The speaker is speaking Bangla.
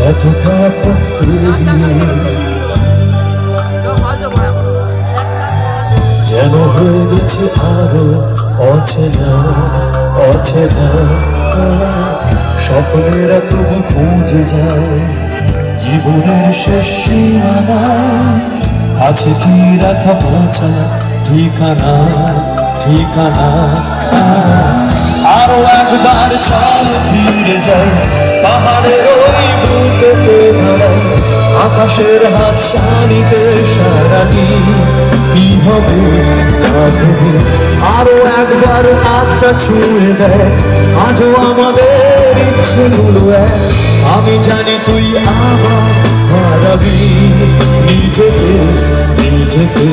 এতটা পথ পেরিয়ে যেন হয়ে গেছে আরো অচেনা অচেনা। স্বপ্নেরা তবু খুঁজে যায় জীবনের শেষ সীমানায়। আছে কি রাখা বাঁচা ঠিকানা ঠিকানা। আরো একবার চলো ফিরে যাই পাহাড়ের ওই বুকেতে দাঁড়াই। আকাশের হাত ছানিতে সারাটি কি হবে না ভেবে। আরো একবার হাতটা ছুঁয়ে দেয় আজও আমাদের ইচ্ছেগুলো এক। আমি জানি তুই আমার হারাবি নিজেকে নিজেকে।